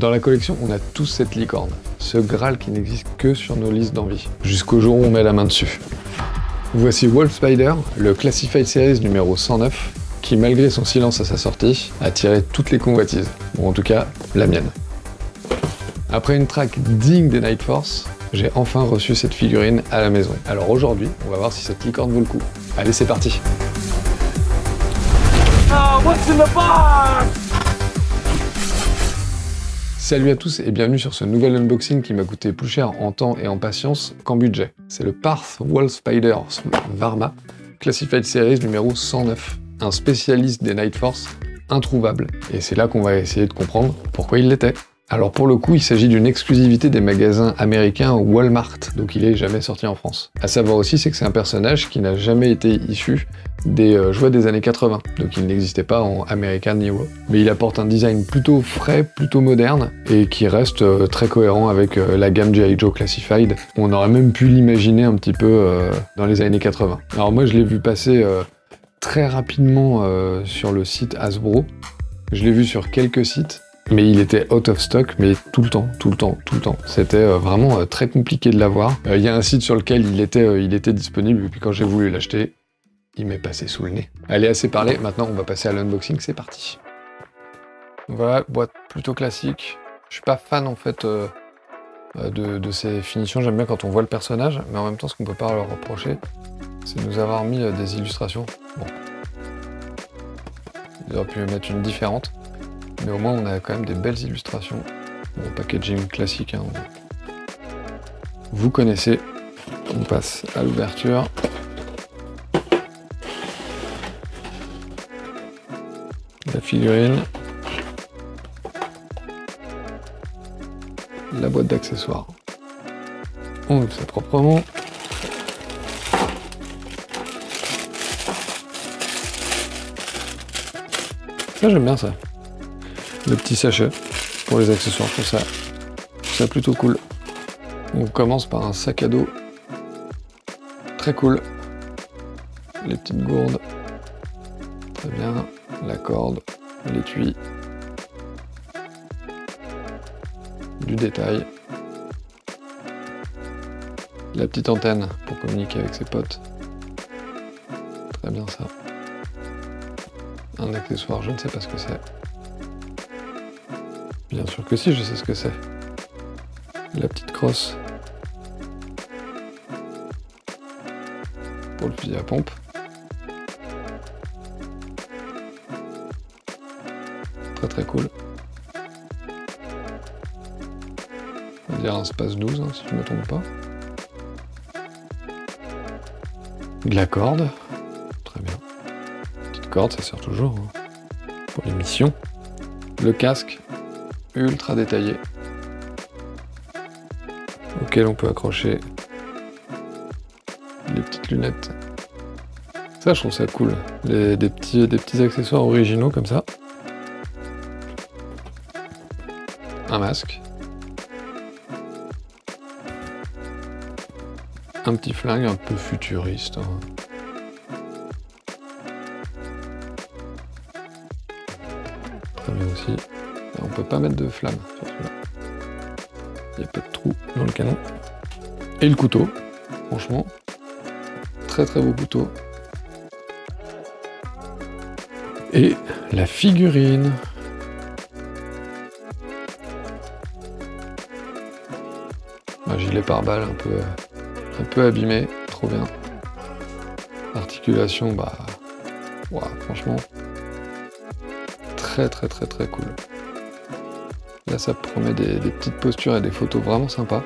Dans la collection, on a tous cette licorne, ce Graal qui n'existe que sur nos listes d'envie, jusqu'au jour où on met la main dessus. Voici Wolf Spider, le Classified Series numéro 109, qui malgré son silence à sa sortie, a attiré toutes les convoitises, ou en tout cas, la mienne. Après une track digne des Night Force, j'ai enfin reçu cette figurine à la maison. Alors aujourd'hui, on va voir si cette licorne vaut le coup. Allez, c'est parti! What's in the box? Salut à tous et bienvenue sur ce nouvel unboxing qui m'a coûté plus cher en temps et en patience qu'en budget. C'est le Parth Wolf Spider Varma Classified Series numéro 109, un spécialiste des Night Force introuvable. Et c'est là qu'on va essayer de comprendre pourquoi il l'était. Alors pour le coup, il s'agit d'une exclusivité des magasins américains Walmart, donc il est jamais sorti en France. À savoir aussi, c'est que c'est un personnage qui n'a jamais été issu des jouets des années 80, donc il n'existait pas en American Hero. Mais il apporte un design plutôt frais, plutôt moderne, et qui reste très cohérent avec la gamme G.I. Joe Classified. On aurait même pu l'imaginer un petit peu dans les années 80. Alors moi je l'ai vu passer très rapidement sur le site Hasbro. Je l'ai vu sur quelques sites, mais il était out of stock, mais tout le temps. C'était vraiment très compliqué de l'avoir. Il y a un site sur lequel il était disponible, et puis quand j'ai voulu l'acheter, il m'est passé sous le nez. Allez, assez parlé, maintenant on va passer à l'unboxing, c'est parti. Voilà, boîte plutôt classique. Je suis pas fan en fait de ces finitions, j'aime bien quand on voit le personnage, mais en même temps ce qu'on peut pas leur reprocher, c'est de nous avoir mis des illustrations. Bon. Ils auraient pu mettre une différente. Mais au moins on a quand même des belles illustrations. Bon, packaging classique, hein. Vous connaissez. On passe à l'ouverture. La figurine. La boîte d'accessoires. On ouvre ça proprement. Ça j'aime bien ça. Le petit sachet pour les accessoires, je trouve ça plutôt cool. On commence par un sac à dos très cool. Les petites gourdes, très bien. La corde, l'étui, du détail. La petite antenne pour communiquer avec ses potes. Très bien ça. Un accessoire, je ne sais pas ce que c'est. Bien sûr que si, je sais ce que c'est. La petite crosse pour le fusil à pompe. Très cool. On va dire un Space 12, hein, si je ne me trompe pas. De la corde. Très bien. Petite corde, ça sert toujours hein, pour les missions. Le casque. Ultra détaillé, auquel on peut accrocher les petites lunettes. Ça, je trouve ça cool. Des petits accessoires originaux comme ça. Un masque. Un petit flingue un peu futuriste. Hein. Très bien aussi. On peut pas mettre de flamme sur celui-là. Il n'y a pas de trou dans le canon. Et le couteau, franchement, très beau couteau. Et la figurine. Un gilet pare-balles un peu abîmé, trop bien. Articulation, wow, franchement, très cool. Là, ça promet des petites postures et des photos vraiment sympas.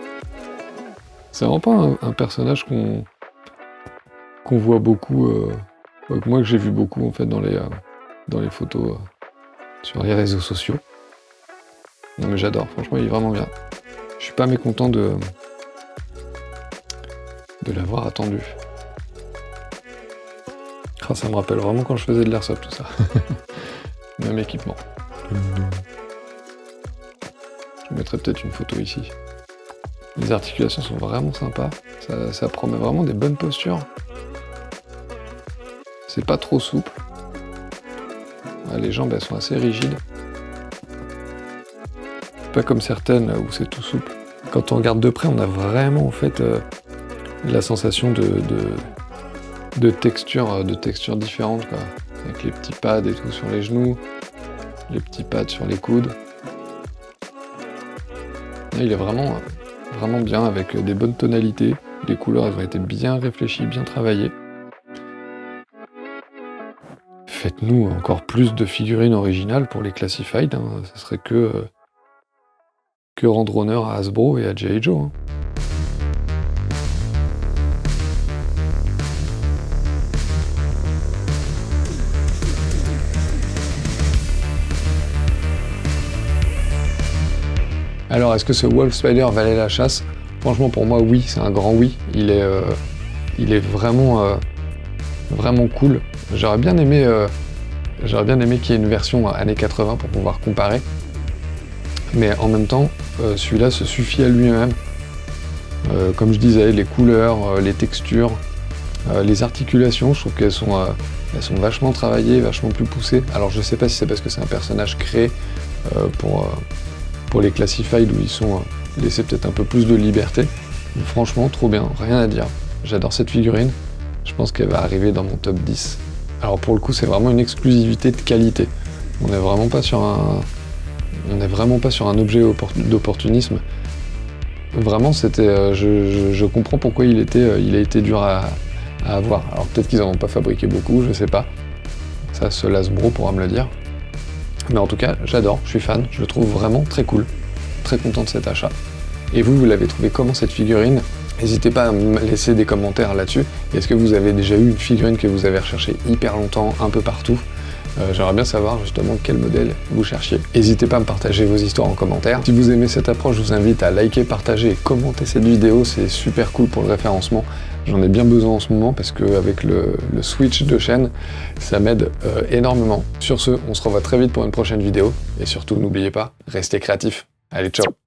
C'est vraiment pas un personnage qu'on voit beaucoup, moi que j'ai vu beaucoup en fait dans les photos sur les réseaux sociaux. Non mais j'adore, franchement il est vraiment bien. Je suis pas mécontent de l'avoir attendu. Ah, ça me rappelle vraiment quand je faisais de l'airsoft tout ça. Même équipement. Je mettrai peut-être une photo ici. Les articulations sont vraiment sympas. Ça promet vraiment des bonnes postures. C'est pas trop souple. Ouais, les jambes elles sont assez rigides. pas comme certaines où c'est tout souple. Quand on regarde de près, on a vraiment en fait la sensation de textures différentes, quoi. Avec les petits pads et tout sur les genoux, les petits pads sur les coudes. Là, il est vraiment bien avec des bonnes tonalités. Les couleurs elles ont été bien réfléchies, bien travaillées. Faites-nous encore plus de figurines originales pour les Classified, hein. Ça serait que rendre honneur à Hasbro et à G.I. Joe, hein. Alors, est-ce que ce Wolf Spider valait la chasse? Franchement, pour moi, oui, c'est un grand oui. Il est vraiment cool. J'aurais bien aimé qu'il y ait une version années 80 pour pouvoir comparer. Mais en même temps, celui-là se suffit à lui-même. Comme je disais, les couleurs, les textures, les articulations, je trouve qu'elles sont vachement travaillées, vachement plus poussées. Alors je sais pas si c'est parce que c'est un personnage créé pour les Classified où ils sont laissés peut-être un peu plus de liberté. Mais franchement, trop bien, rien à dire. J'adore cette figurine. Je pense qu'elle va arriver dans mon top 10. Alors pour le coup, c'est vraiment une exclusivité de qualité. On n'est vraiment pas sur un objet d'opportunisme. Vraiment, c'était, je comprends pourquoi il a été dur à avoir. Alors peut-être qu'ils n'en ont pas fabriqué beaucoup, je sais pas. Ça, seul Hasbro pourra me le dire. Mais en tout cas, j'adore, je suis fan, je le trouve vraiment très cool. Très content de cet achat. Et vous l'avez trouvé comment cette figurine? N'hésitez pas à me laisser des commentaires là-dessus. Est-ce que vous avez déjà eu une figurine que vous avez recherchée hyper longtemps, un peu partout? J'aimerais bien savoir justement quel modèle vous cherchiez. N'hésitez pas à me partager vos histoires en commentaire. Si vous aimez cette approche, je vous invite à liker, partager et commenter cette vidéo, c'est super cool pour le référencement. J'en ai bien besoin en ce moment parce qu'avec le switch de chaîne, ça m'aide énormément. Sur ce, on se revoit très vite pour une prochaine vidéo. Et surtout, n'oubliez pas, restez créatifs. Allez, ciao!